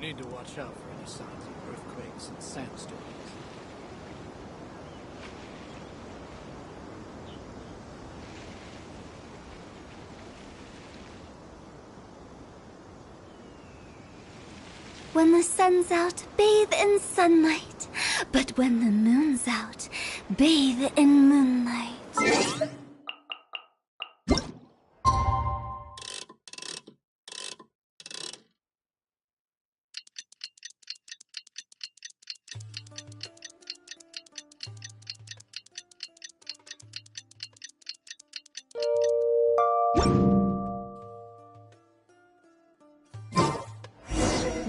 need to watch out for any signs of earthquakes and sandstorms. When the sun's out, bathe in sunlight. But when the moon's out, bathe in moonlight.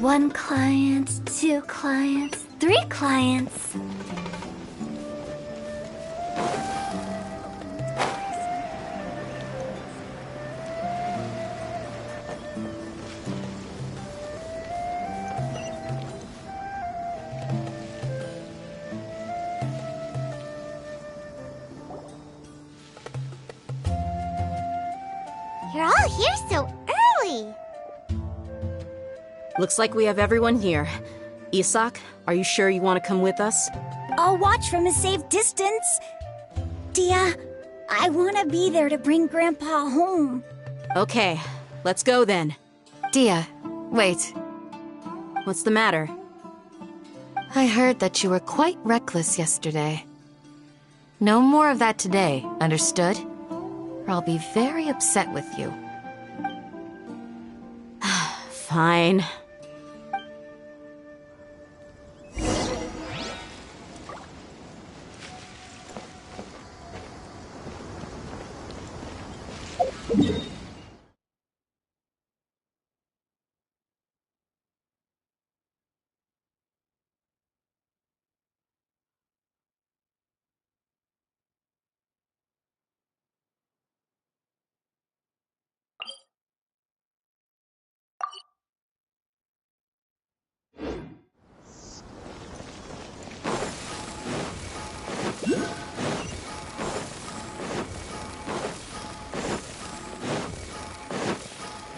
One client, two clients, three clients. You're all here so early. Looks like we have everyone here. Isak, are you sure you want to come with us? I'll watch from a safe distance. Dia, I want to be there to bring Grandpa home. Okay, let's go then. Dia, wait. What's the matter? I heard that you were quite reckless yesterday. No more of that today, understood? Or I'll be very upset with you. Fine.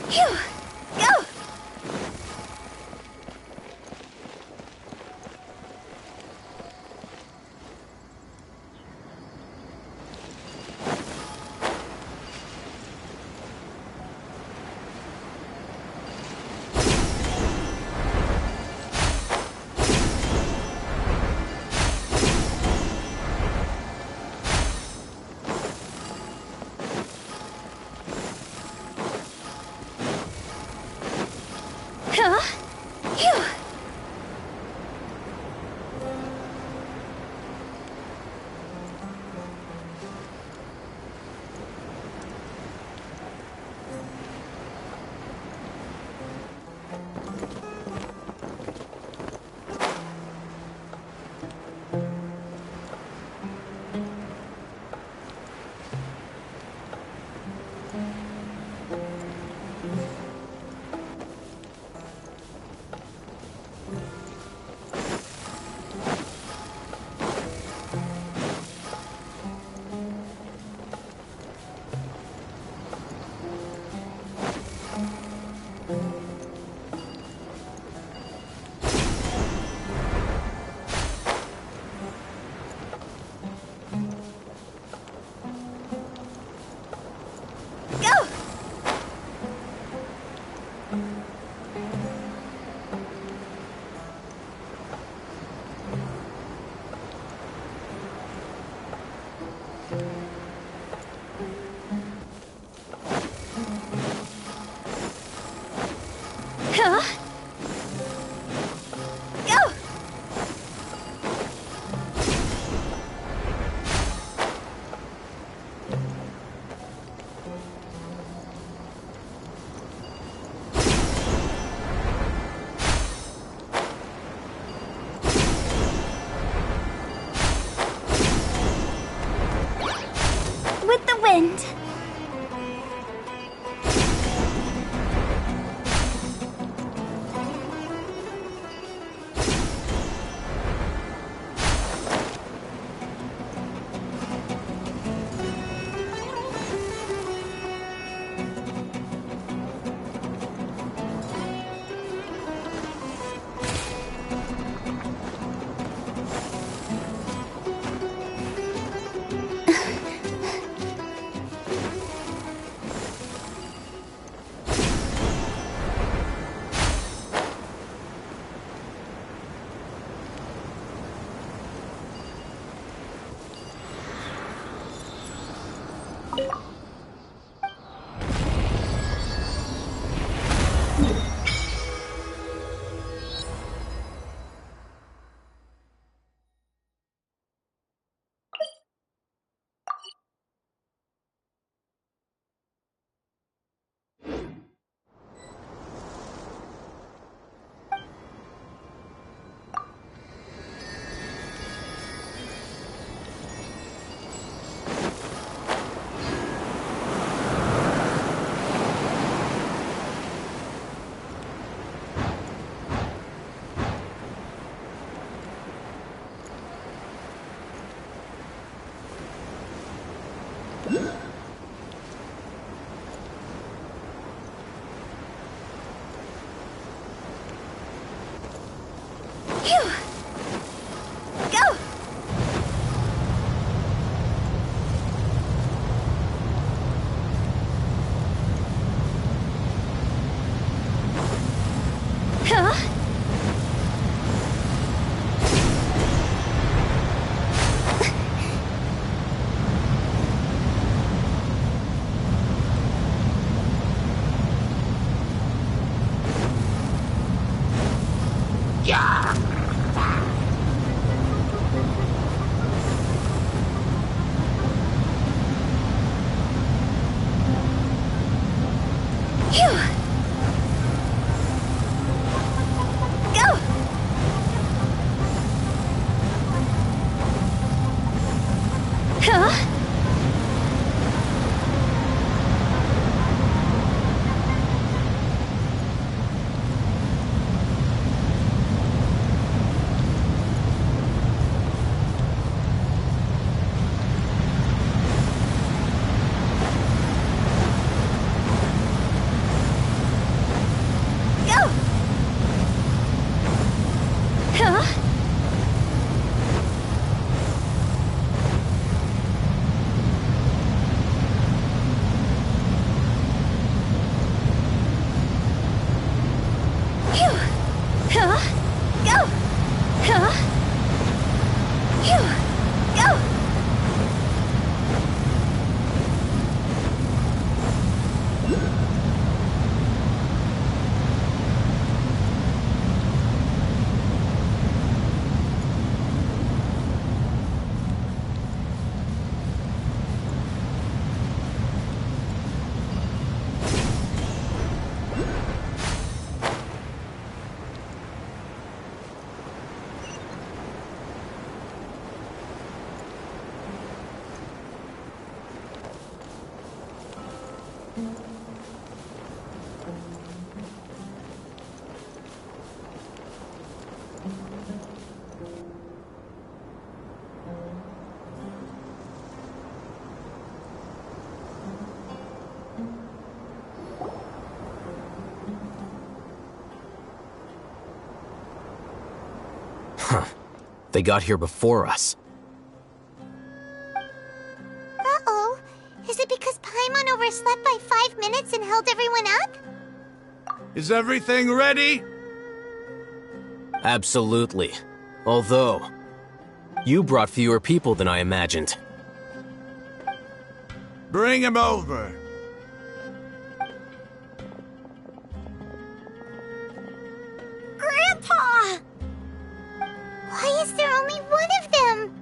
Phew! Go! Huh? Phew! They got here before us. Uh-oh. Is it because Paimon overslept by 5 minutes and held everyone up? Is everything ready? Absolutely. Although, you brought fewer people than I imagined. Bring him over. Grandpa! Why is there only one of them?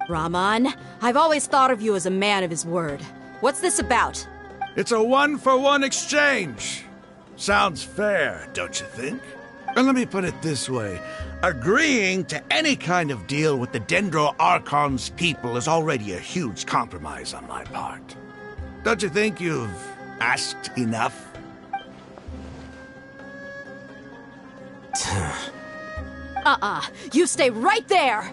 Rahman, I've always thought of you as a man of his word. What's this about? It's a one-for-one exchange. Sounds fair, don't you think? And let me put it this way. Agreeing to any kind of deal with the Dendro Archon's people is already a huge compromise on my part. Don't you think you've asked enough? You stay right there!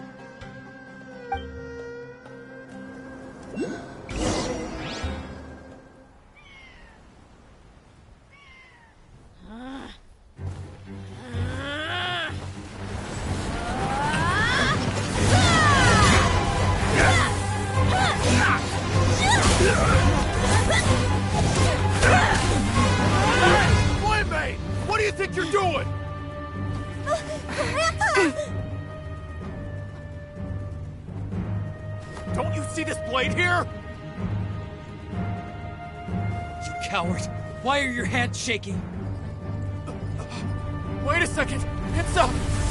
Boy, what do you think you're doing? Don't you see this blade here? You coward! Why are your hands shaking? Wait a second! It's a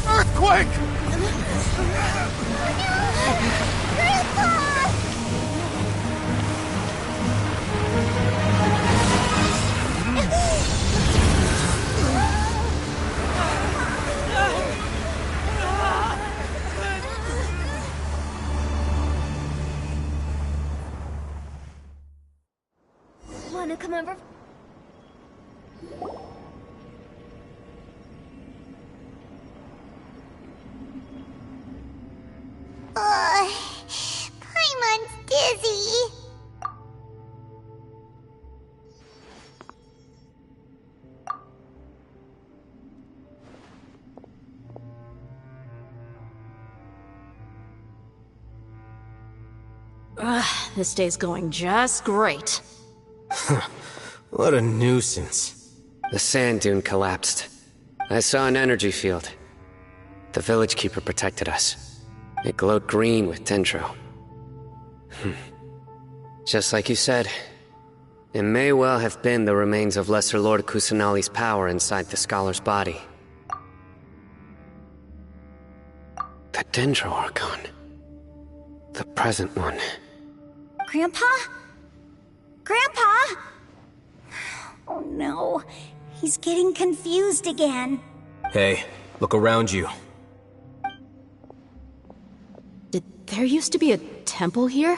earthquake! Wanna come over? Paimon's dizzy. This day's going just great. What a nuisance. The sand dune collapsed. I saw an energy field. The village keeper protected us. It glowed green with dendro. Just like you said, it may well have been the remains of Lesser Lord Kusanali's power inside the scholar's body. The Dendro Archon. The present one. Grandpa? Grandpa? Oh no, he's getting confused again. Hey, look around you. Did there used to be a temple here?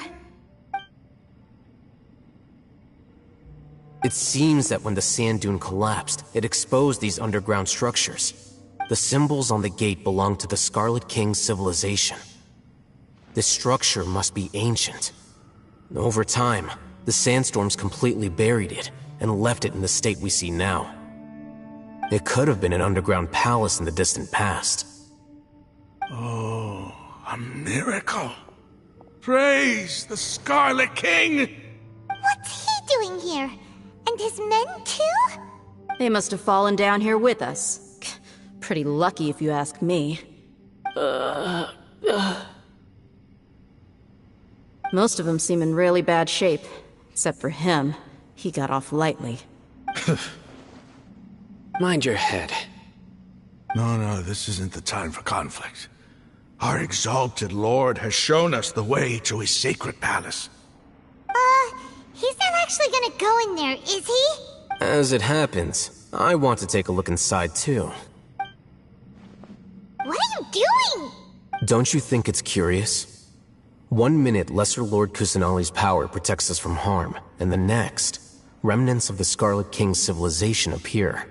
It seems that when the sand dune collapsed, it exposed these underground structures. The symbols on the gate belong to the Scarlet King's civilization. This structure must be ancient. Over time, the sandstorms completely buried it and left it in the state we see now. It could have been an underground palace in the distant past. Oh, a miracle. Praise the Scarlet King! What's he doing here? And his men too? They must have fallen down here with us. Pretty lucky if you ask me. Most of them seem in really bad shape. Except for him. He got off lightly. Mind your head. No, this isn't the time for conflict. Our exalted lord has shown us the way to his sacred palace. He's not actually gonna go in there, is he? As it happens, I want to take a look inside too. What are you doing? Don't you think it's curious? 1 minute, Lesser Lord Kusanali's power protects us from harm, and the next, remnants of the Scarlet King's civilization appear.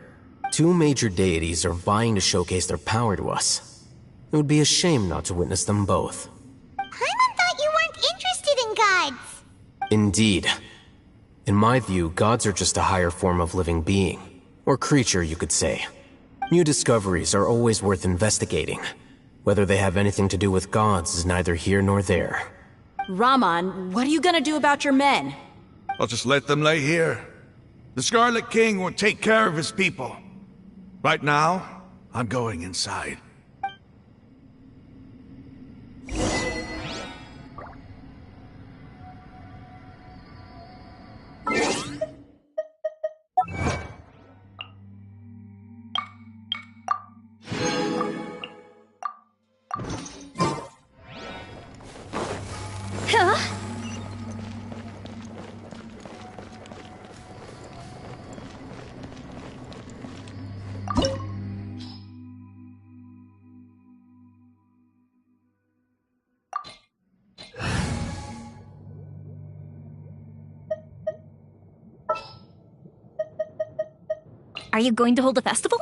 2 major deities are vying to showcase their power to us. It would be a shame not to witness them both. Paimon thought you weren't interested in gods. Indeed. In my view, gods are just a higher form of living being. Or creature, you could say. New discoveries are always worth investigating. Whether they have anything to do with gods is neither here nor there. Raman, what are you gonna do about your men? I'll just let them lay here. The Scarlet King will take care of his people. Right now, I'm going inside. Huh? Are you going to hold a festival?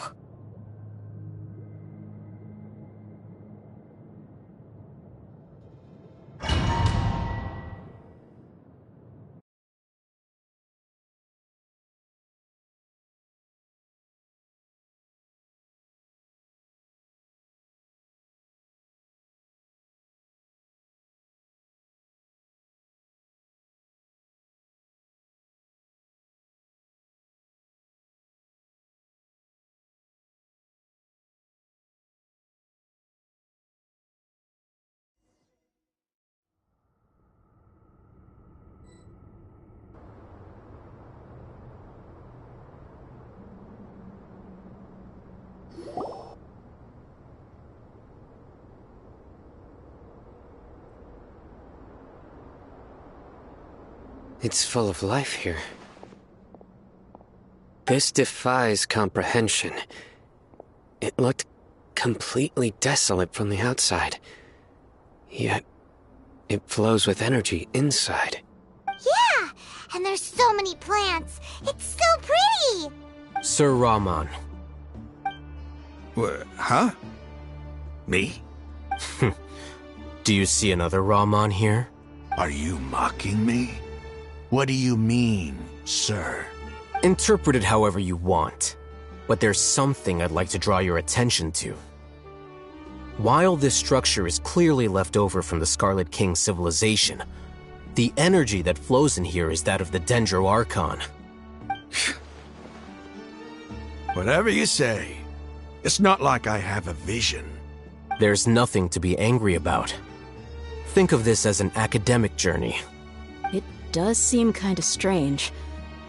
It's full of life here. This defies comprehension. It looked completely desolate from the outside. Yet, it flows with energy inside. Yeah, and there's so many plants. It's so pretty. Sir Raman. Huh? Me? Do you see another Raman here? Are you mocking me? What do you mean, sir? Interpret it however you want, but there's something I'd like to draw your attention to. While this structure is clearly left over from the Scarlet King civilization, the energy that flows in here is that of the Dendro Archon. Whatever you say. It's not like I have a vision. There's nothing to be angry about. Think of this as an academic journey. It does seem kinda strange.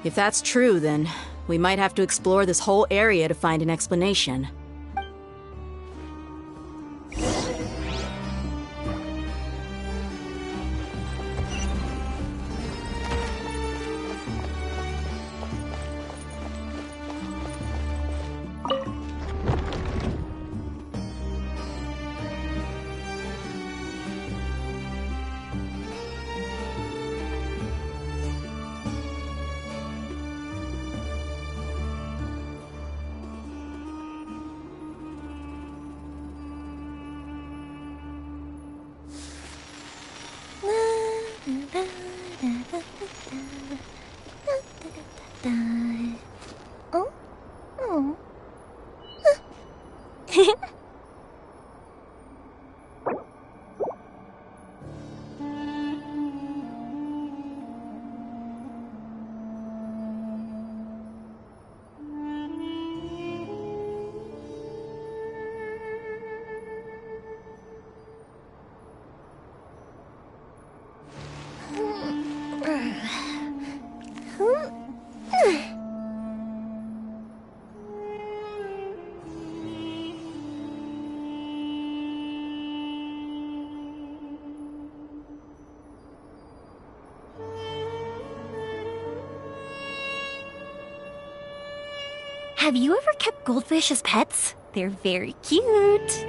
If that's true, then we might have to explore this whole area to find an explanation. Oh? Oh. Have you ever kept goldfish as pets? They're very cute.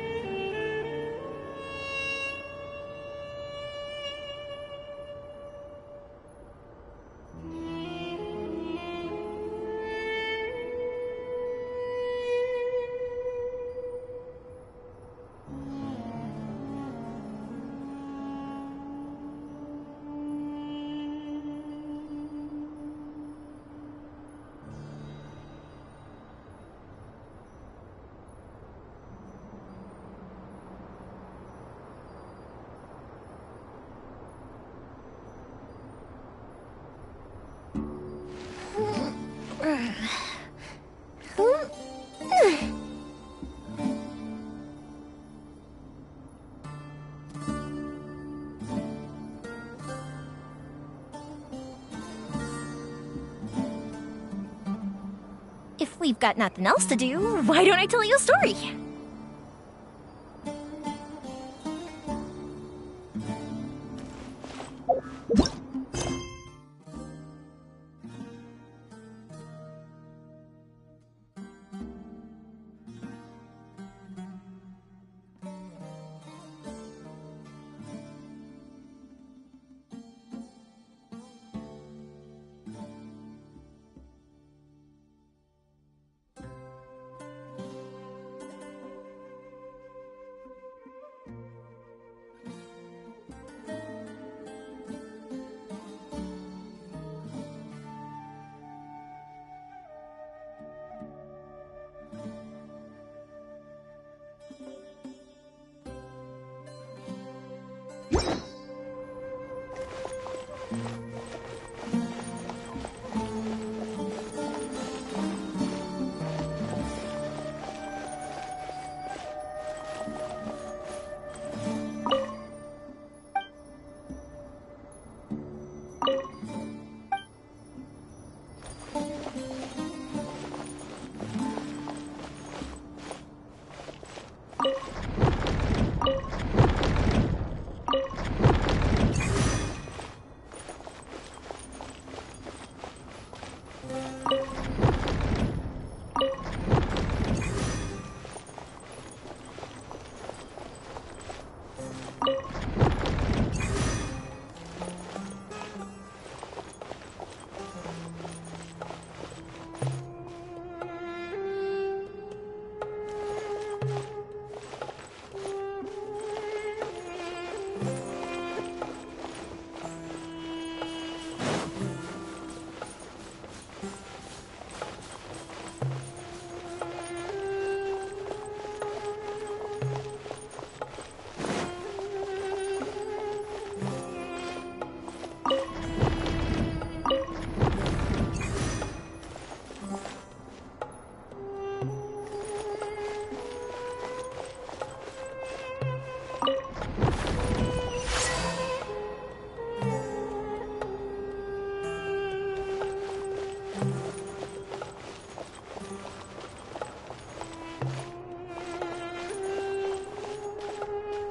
If we've got nothing else to do, why don't I tell you a story?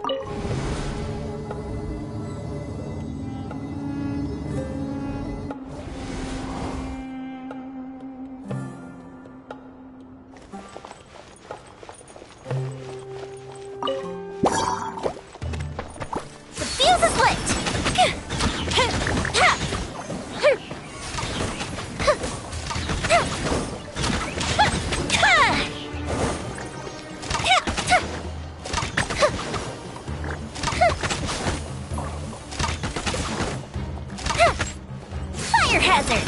The fuse is lit! Fire hazard!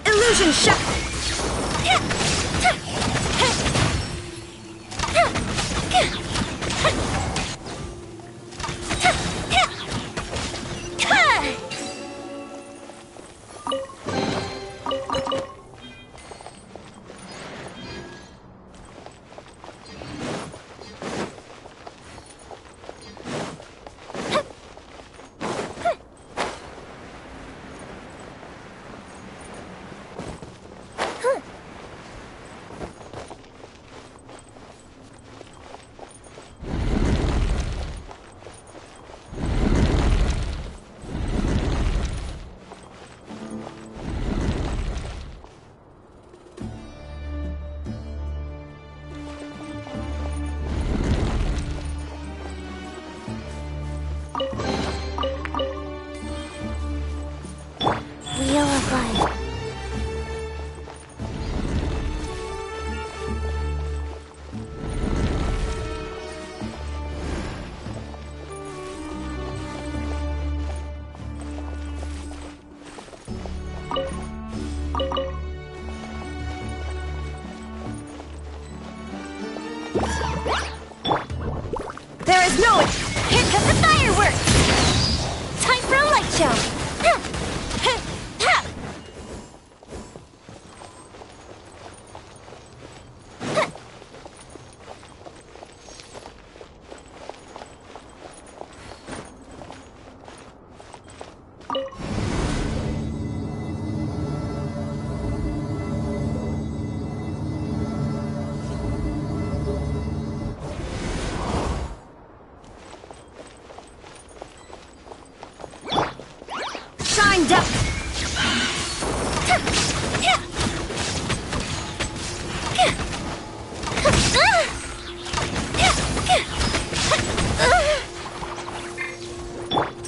Illusion shot! Wheel of Life. There is no... Here come the fireworks! Time for a light show! Shined up!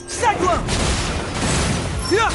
Cyclone! Yeah!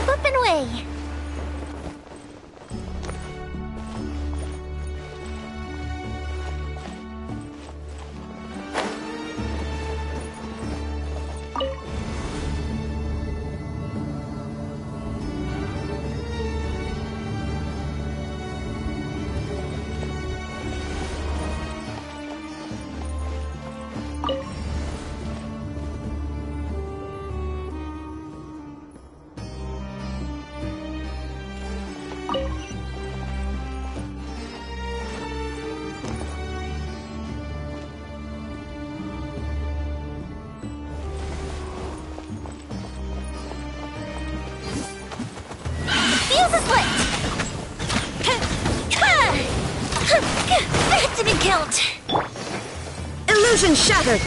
Up and away! Illusion shattered!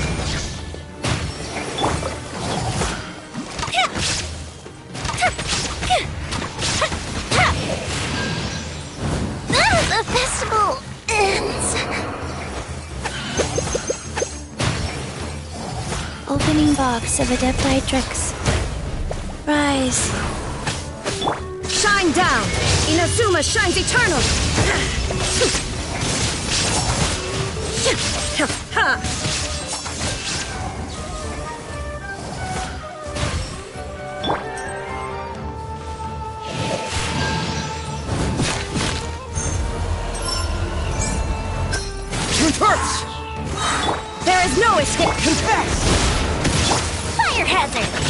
The festival ends. Opening box of Adepti tricks. Rise. Shine down! Inazuma shines eternal! Reverse! There is no escape! Contest! Fire hazard.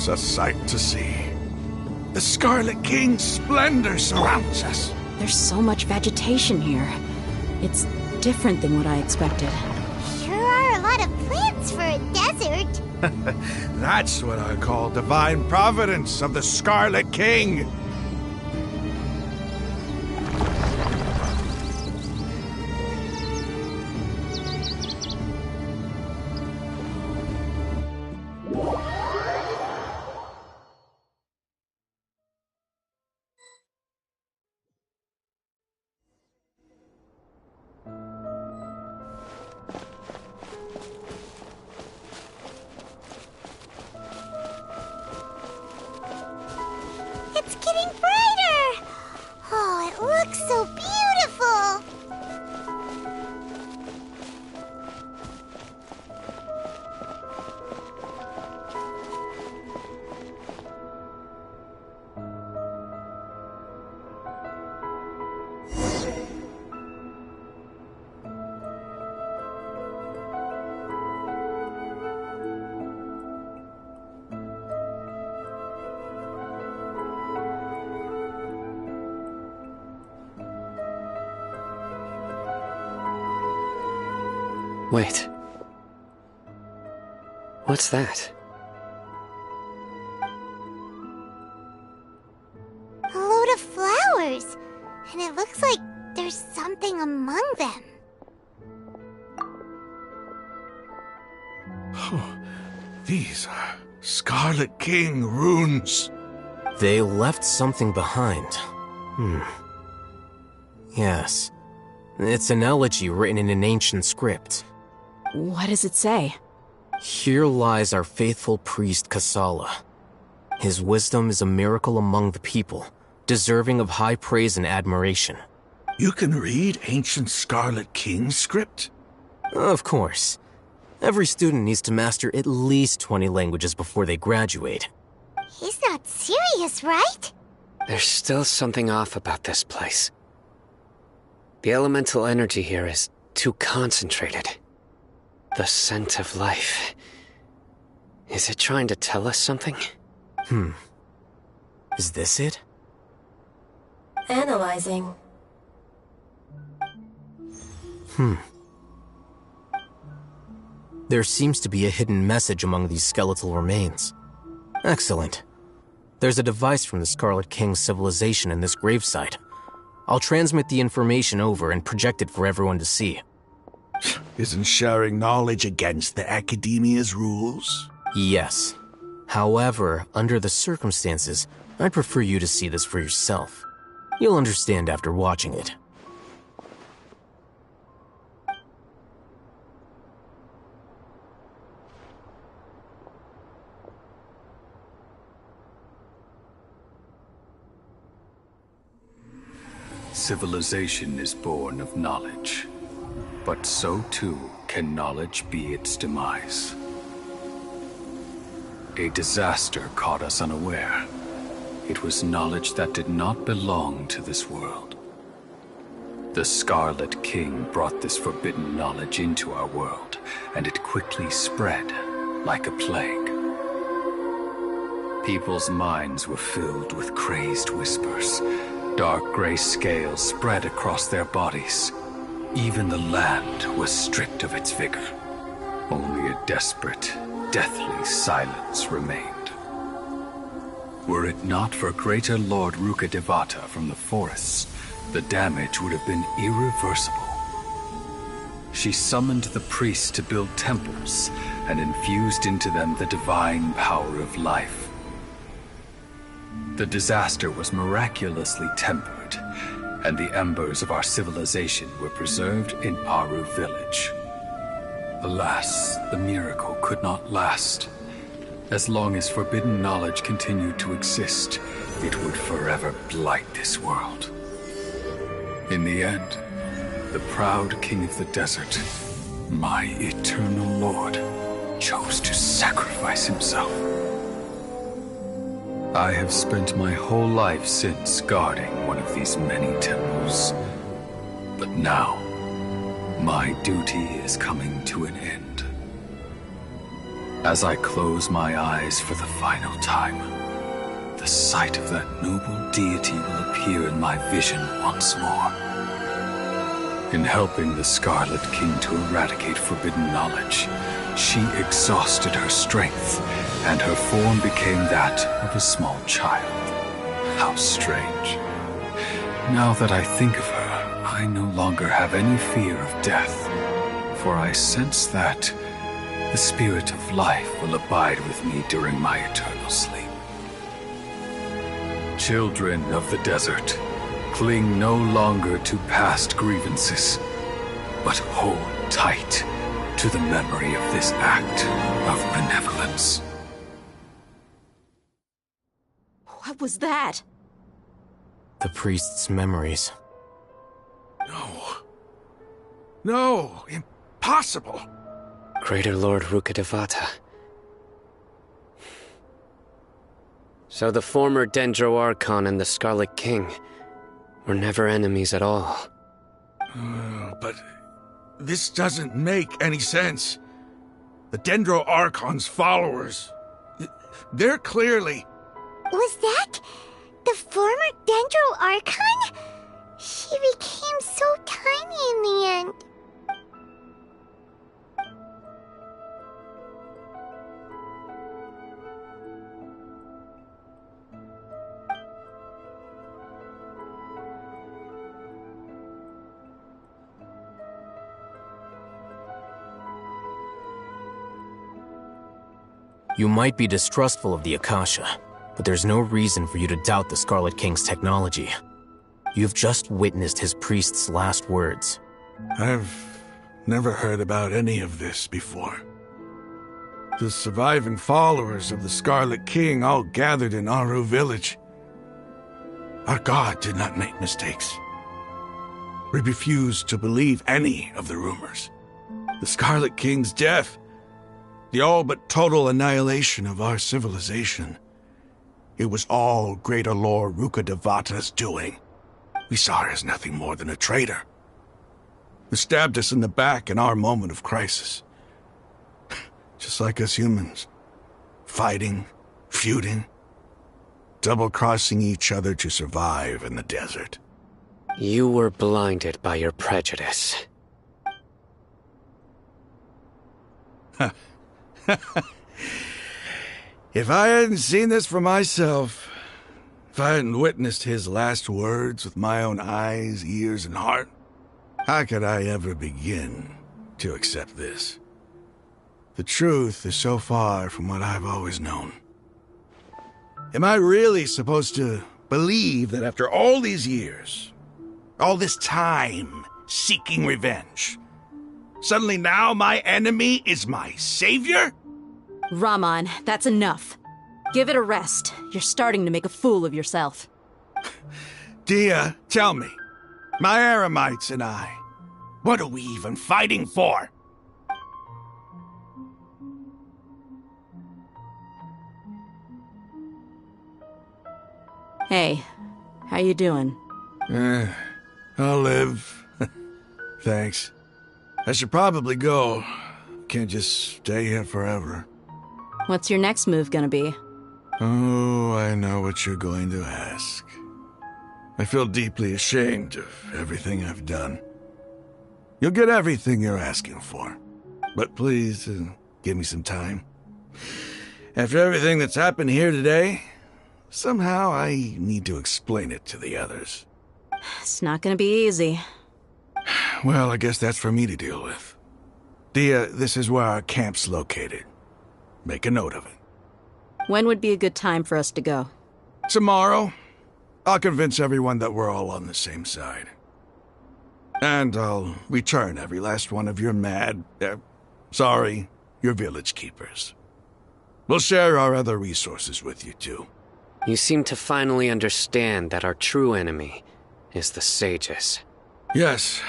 A sight to see. The Scarlet King's splendor surrounds us. There's so much vegetation here. It's different than what I expected. Sure are a lot of plants for a desert. That's what I call divine providence of the Scarlet King. It's getting brighter! Oh, it looks so beautiful! Wait. What's that? A load of flowers, and it looks like there's something among them. Oh, these are Scarlet King runes. They left something behind. Yes. It's an elegy written in an ancient script. What does it say? Here lies our faithful priest Kasala. His wisdom is a miracle among the people, deserving of high praise and admiration. You can read ancient Scarlet King script? Of course. Every student needs to master at least 20 languages before they graduate. He's not serious, right? There's still something off about this place. The elemental energy here is too concentrated. The scent of life. Is it trying to tell us something? Is this it? Analyzing. There seems to be a hidden message among these skeletal remains. Excellent. There's a device from the Scarlet King's civilization in this gravesite. I'll transmit the information over and project it for everyone to see. Isn't sharing knowledge against the Academia's rules? Yes. However, under the circumstances, I'd prefer you to see this for yourself. You'll understand after watching it. Civilization is born of knowledge, but so too can knowledge be its demise. A disaster caught us unaware. It was knowledge that did not belong to this world. The Scarlet King brought this forbidden knowledge into our world, and it quickly spread like a plague. People's minds were filled with crazed whispers. Dark gray scales spread across their bodies. Even the land was stripped of its vigor. Only a desperate, deathly silence remained. Were it not for greater Lord Rukkhadevata from the forests, the damage would have been irreversible. She summoned the priests to build temples and infused into them the divine power of life. The disaster was miraculously tempered, and the embers of our civilization were preserved in Aru village. Alas, the miracle could not last. As long as forbidden knowledge continued to exist, it would forever blight this world. In the end, the proud king of the desert, my eternal lord, chose to sacrifice himself. I have spent my whole life since guarding one of these many temples. But now, my duty is coming to an end. As I close my eyes for the final time, the sight of that noble deity will appear in my vision once more. In helping the Scarlet King to eradicate forbidden knowledge, she exhausted her strength, and her form became that of a small child. How strange. Now that I think of her, I no longer have any fear of death, for I sense that the spirit of life will abide with me during my eternal sleep. Children of the desert, cling no longer to past grievances, but hold tight to the memory of this act of benevolence. What was that? The priest's memories. No, impossible. Greater Lord Rukkhadevata. So the former Dendro Archon and the Scarlet King were never enemies at all. But this doesn't make any sense. The Dendro Archon's followers, they're clearly... Was that the former Dendro Archon? She became so tiny in the end. You might be distrustful of the Akasha, but there's no reason for you to doubt the Scarlet King's technology. You've just witnessed his priest's last words. I've never heard about any of this before. The surviving followers of the Scarlet King all gathered in Aru village. Our god did not make mistakes. We refused to believe any of the rumors. The Scarlet King's death, the all but total annihilation of our civilization. It was all Greater Lord Rukkhadevata's doing. We saw her as nothing more than a traitor, who stabbed us in the back in our moment of crisis. Just like us humans. Fighting, feuding, double-crossing each other to survive in the desert. You were blinded by your prejudice. If I hadn't seen this for myself, if I hadn't witnessed his last words with my own eyes, ears, and heart, how could I ever begin to accept this? The truth is so far from what I've always known. Am I really supposed to believe that after all these years, all this time seeking revenge, suddenly now my enemy is my savior? Raman, that's enough. Give it a rest. You're starting to make a fool of yourself. Dia, tell me, my Eremites and I, what are we even fighting for? Hey, how you doing? I'll live. Thanks. I should probably go. Can't just stay here forever. What's your next move gonna be? Oh, I know what you're going to ask. I feel deeply ashamed of everything I've done. You'll get everything you're asking for. But please, give me some time. After everything that's happened here today, somehow I need to explain it to the others. It's not gonna be easy. Well, I guess that's for me to deal with. Dia, this is where our camp's located. Make a note of it. When would be a good time for us to go? Tomorrow. I'll convince everyone that we're all on the same side. And I'll return every last one of your your village keepers. We'll share our other resources with you, too. You seem to finally understand that our true enemy is the sages. Yes.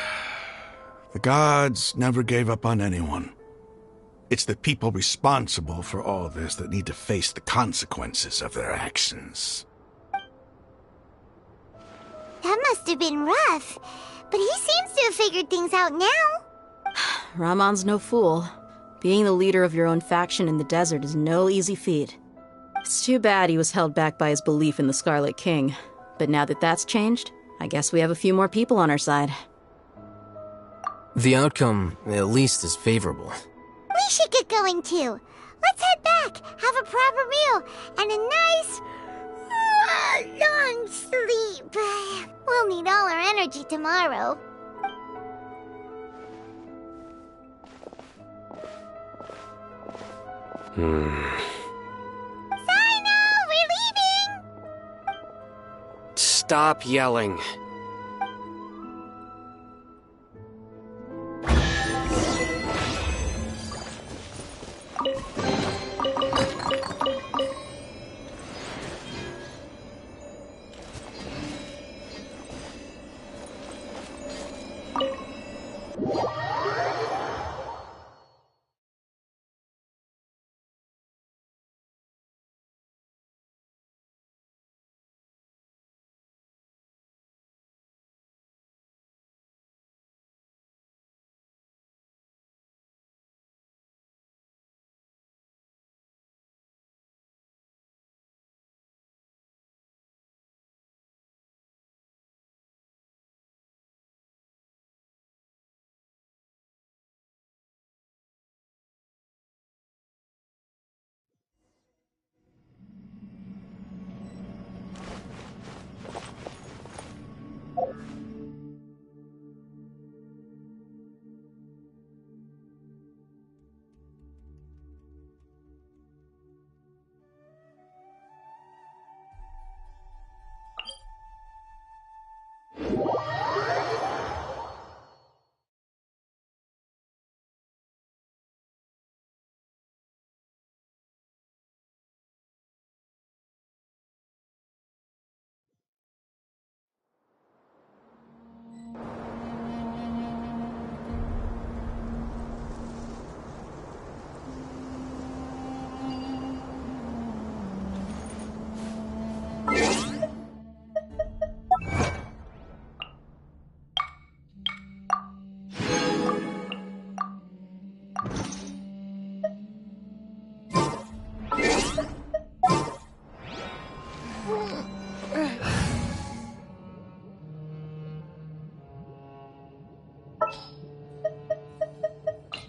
The gods never gave up on anyone. It's the people responsible for all this that need to face the consequences of their actions. That must have been rough, but he seems to have figured things out now. Ramon's no fool. Being the leader of your own faction in the desert is no easy feat. It's too bad he was held back by his belief in the Scarlet King. But now that that's changed, I guess we have a few more people on our side. The outcome, at least, is favorable. We should get going too. Let's head back, have a proper meal, and a nice, long sleep. We'll need all our energy tomorrow. Sino, we're leaving! Stop yelling.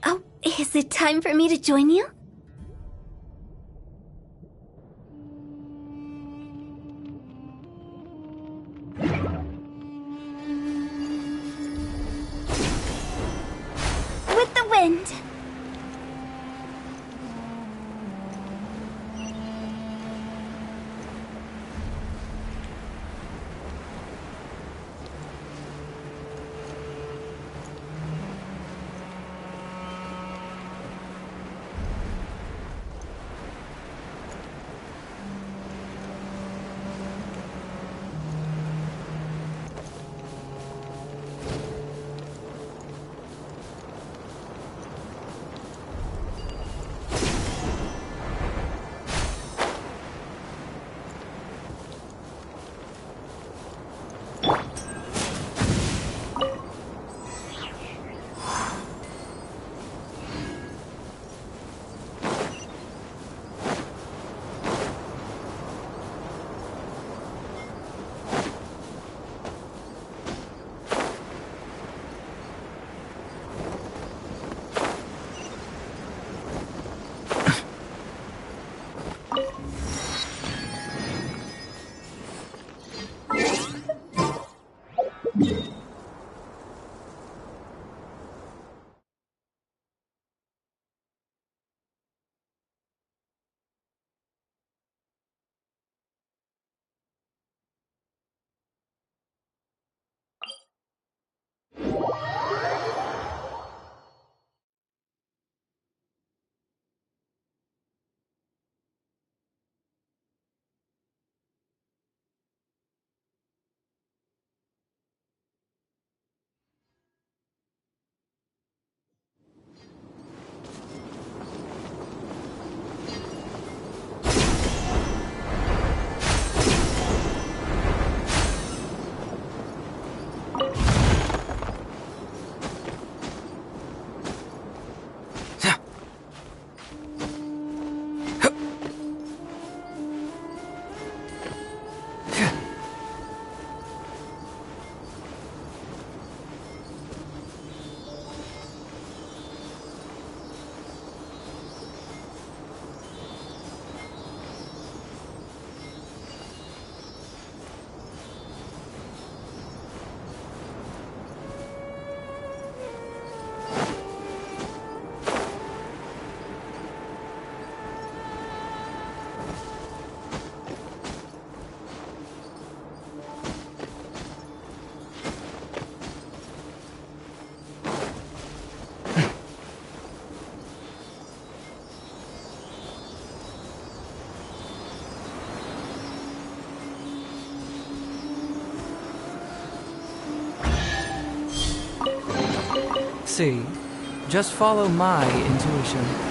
Oh, is it time for me to join you? With the wind. See, just follow my intuition.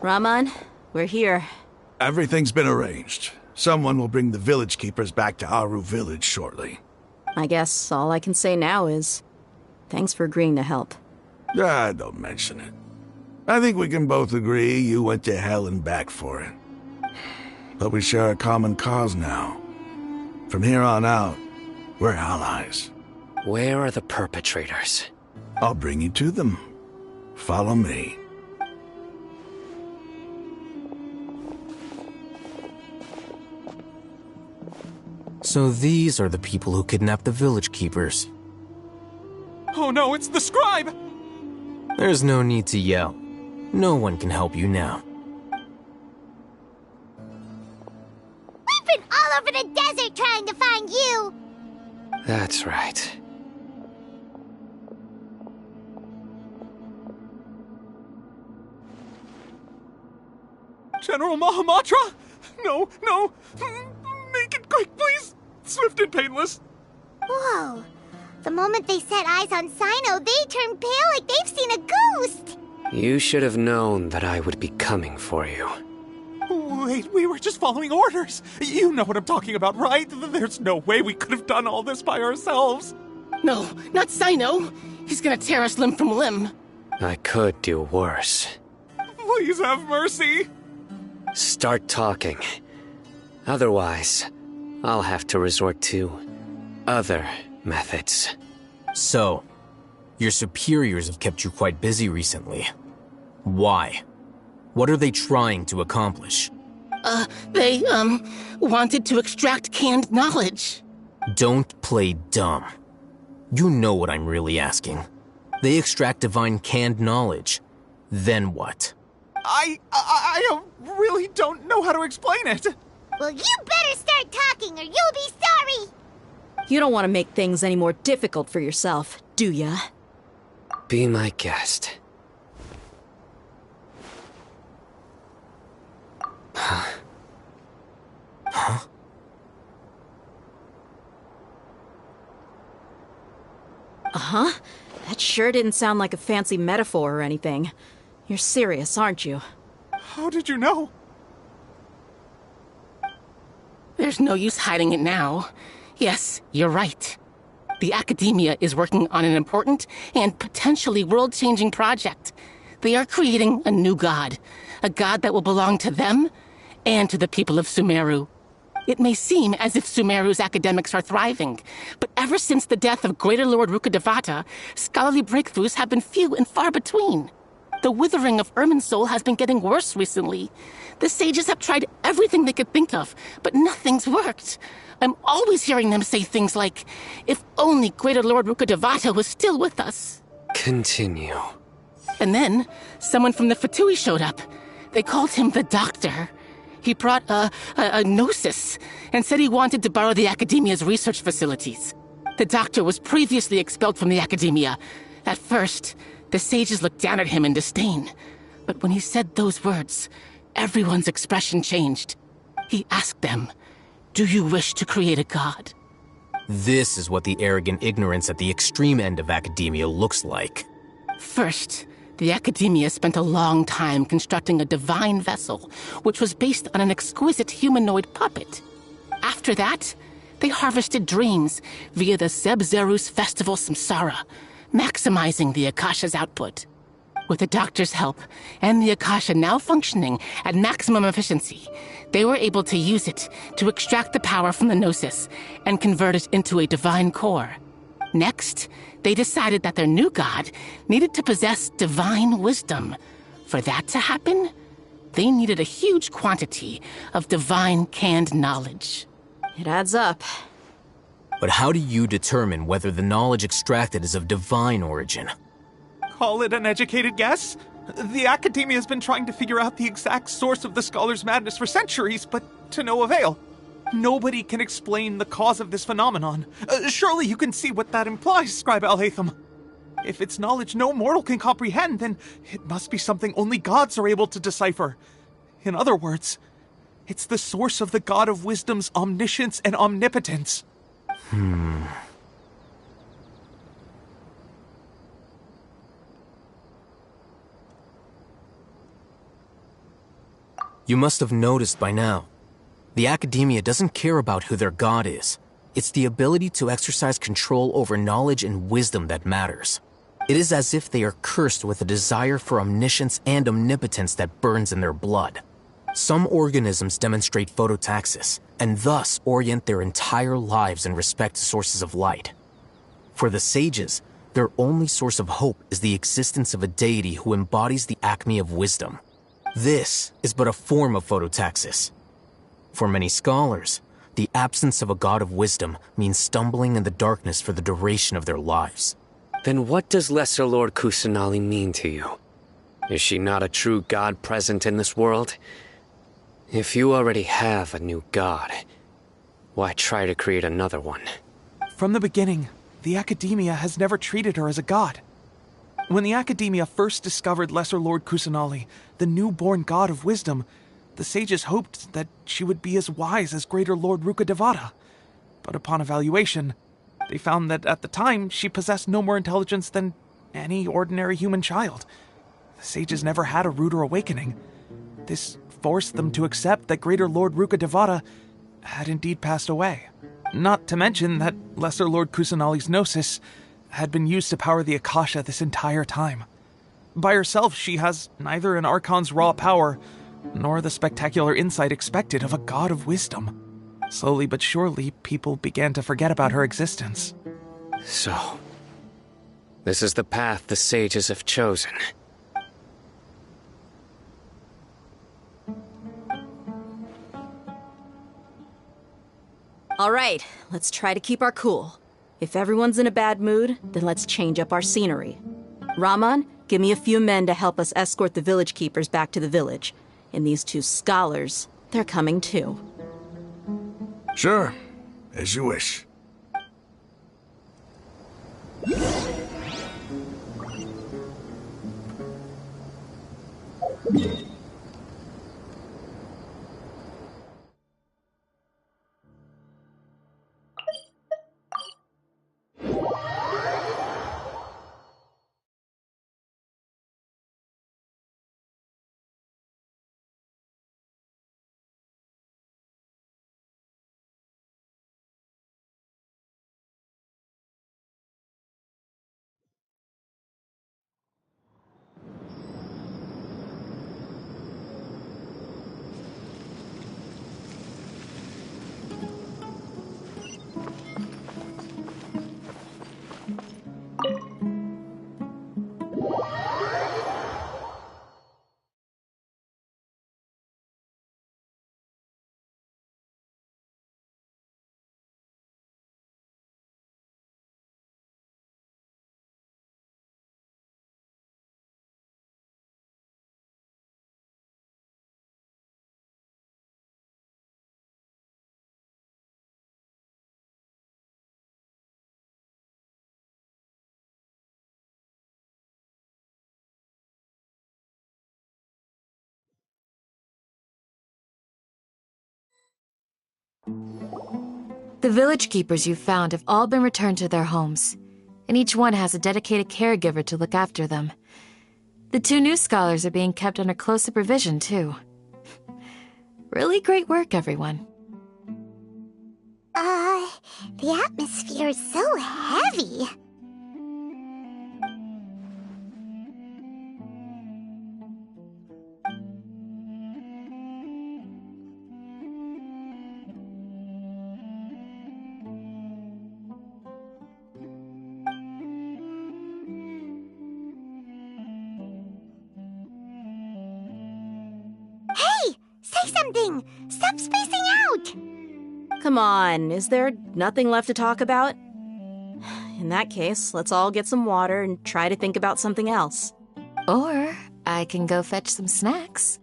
Raman, we're here. Everything's been arranged. Someone will bring the village keepers back to Aru village shortly. I guess all I can say now is thanks for agreeing to help. Ah, don't mention it. I think we can both agree you went to hell and back for it. But we share a common cause now. From here on out, we're allies. Where are the perpetrators? I'll bring you to them. Follow me. So these are the people who kidnapped the village keepers. Oh no, it's the scribe! There's no need to yell. No one can help you now. We've been all over the desert trying to find you! That's right. General Mahamatra? No, no! Make it quick, please! Swift and painless! Whoa. The moment they set eyes on Sino, they turn pale like they've seen a ghost! You should have known that I would be coming for you. Wait, we were just following orders! You know what I'm talking about, right? There's no way we could have done all this by ourselves! No, not Sino! He's gonna tear us limb from limb! I could do worse. Please have mercy! Start talking. Otherwise, I'll have to resort to other methods. So, your superiors have kept you quite busy recently. Why? What are they trying to accomplish? They wanted to extract canned knowledge. Don't play dumb. You know what I'm really asking. They extract divine canned knowledge. Then what? I really don't know how to explain it. Well, you better start talking or you'll be sorry! You don't want to make things any more difficult for yourself, do ya? Be my guest. Huh? Uh-huh. That sure didn't sound like a fancy metaphor or anything. You're serious, aren't you? How did you know? There's no use hiding it now. Yes, you're right. The Academia is working on an important and potentially world-changing project. They are creating a new god. A god that will belong to them and to the people of Sumeru. It may seem as if Sumeru's academics are thriving, but ever since the death of Greater Lord Rukkhadevata, scholarly breakthroughs have been few and far between. The withering of Irminsul has been getting worse recently. The sages have tried everything they could think of, but nothing's worked. I'm always hearing them say things like, if only Greater Lord Rukkhadevata was still with us. Continue. And then, someone from the Fatui showed up. They called him the Doctor. He brought a gnosis and said he wanted to borrow the Academia's research facilities. The Doctor was previously expelled from the Academia. At first, the sages looked down at him in disdain. But when he said those words, everyone's expression changed. He asked them, "Do you wish to create a god?" This is what the arrogant ignorance at the extreme end of academia looks like. First, the Academia spent a long time constructing a divine vessel, which was based on an exquisite humanoid puppet. After that, they harvested dreams via the Zeb-Zerus Festival Samsara, maximizing the Akasha's output. With the Doctor's help, and the Akasha now functioning at maximum efficiency, they were able to use it to extract the power from the Gnosis and convert it into a divine core. Next, they decided that their new god needed to possess divine wisdom. For that to happen, they needed a huge quantity of divine canned knowledge. It adds up. But how do you determine whether the knowledge extracted is of divine origin? Call it an educated guess? The Academia has been trying to figure out the exact source of the scholar's madness for centuries, but to no avail. Nobody can explain the cause of this phenomenon. Surely you can see what that implies, Scribe Al-Haytham. If it's knowledge no mortal can comprehend, then it must be something only gods are able to decipher. In other words, it's the source of the God of Wisdom's omniscience and omnipotence. You must have noticed by now. The Academia doesn't care about who their god is. It's the ability to exercise control over knowledge and wisdom that matters. It is as if they are cursed with a desire for omniscience and omnipotence that burns in their blood. Some organisms demonstrate phototaxis, and thus orient their entire lives in respect to sources of light. For the sages, their only source of hope is the existence of a deity who embodies the acme of wisdom. This is but a form of phototaxis. For many scholars, the absence of a god of wisdom means stumbling in the darkness for the duration of their lives. Then what does Lesser Lord Kusanali mean to you? Is she not a true god present in this world? If you already have a new god, why try to create another one? From the beginning, the Academia has never treated her as a god. When the Academia first discovered Lesser Lord Kusanali, the newborn god of wisdom, the sages hoped that she would be as wise as Greater Lord Rukkhadevata. But upon evaluation, they found that at the time she possessed no more intelligence than any ordinary human child. The sages never had a ruder awakening. This forced them to accept that Greater Lord Rukkhadevata had indeed passed away. Not to mention that Lesser Lord Kusanali's gnosis had been used to power the Akasha this entire time. By herself, she has neither an Archon's raw power, nor the spectacular insight expected of a god of wisdom. Slowly but surely, people began to forget about her existence. So, this is the path the sages have chosen. All right, let's try to keep our cool. If everyone's in a bad mood, then let's change up our scenery. Rahman, give me a few men to help us escort the village keepers back to the village. And these two scholars, they're coming too. Sure, as you wish. The village keepers you found have all been returned to their homes, and each one has a dedicated caregiver to look after them. The two new scholars are being kept under close supervision, too. Really great work, everyone. The atmosphere is so heavy. Say something! Stop spacing out! Come on, is there nothing left to talk about? In that case, let's all get some water and try to think about something else. Or I can go fetch some snacks.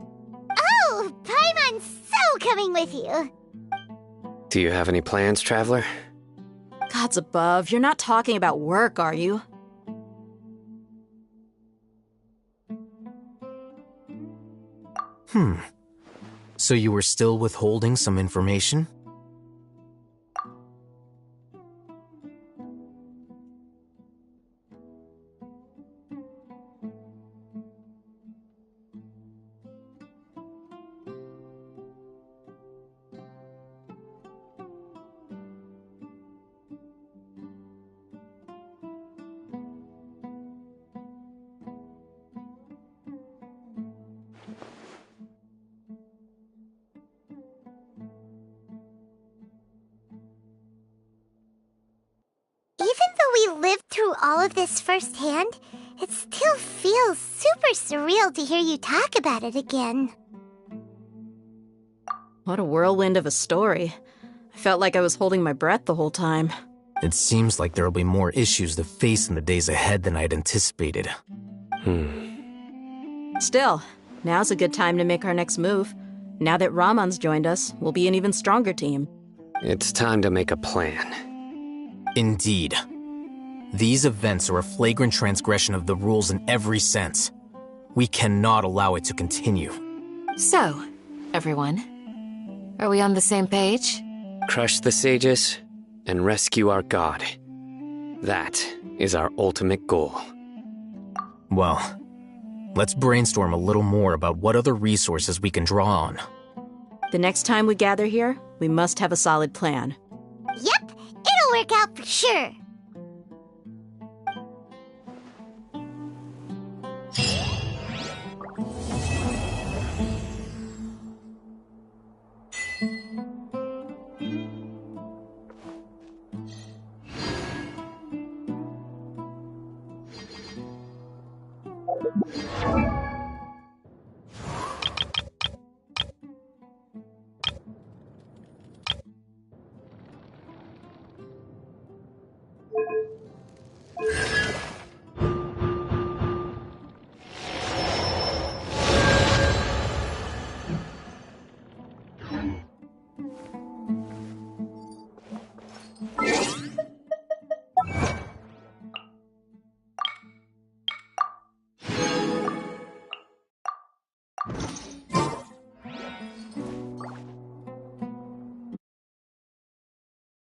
Oh, Paimon's so coming with you! Do you have any plans, Traveler? Gods above, you're not talking about work, are you? So you were still withholding some information? having lived through all of this firsthand, it still feels super surreal to hear you talk about it again. What a whirlwind of a story. I felt like I was holding my breath the whole time. It seems like there'll be more issues to face in the days ahead than I'd anticipated. Still, now's a good time to make our next move. Now that Ramon's joined us, we'll be an even stronger team. It's time to make a plan. Indeed. These events are a flagrant transgression of the rules in every sense. We cannot allow it to continue. So, everyone, are we on the same page? Crush the sages and rescue our god. That is our ultimate goal. Well, let's brainstorm a little more about what other resources we can draw on. The next time we gather here, we must have a solid plan. Yep, it'll work out for sure.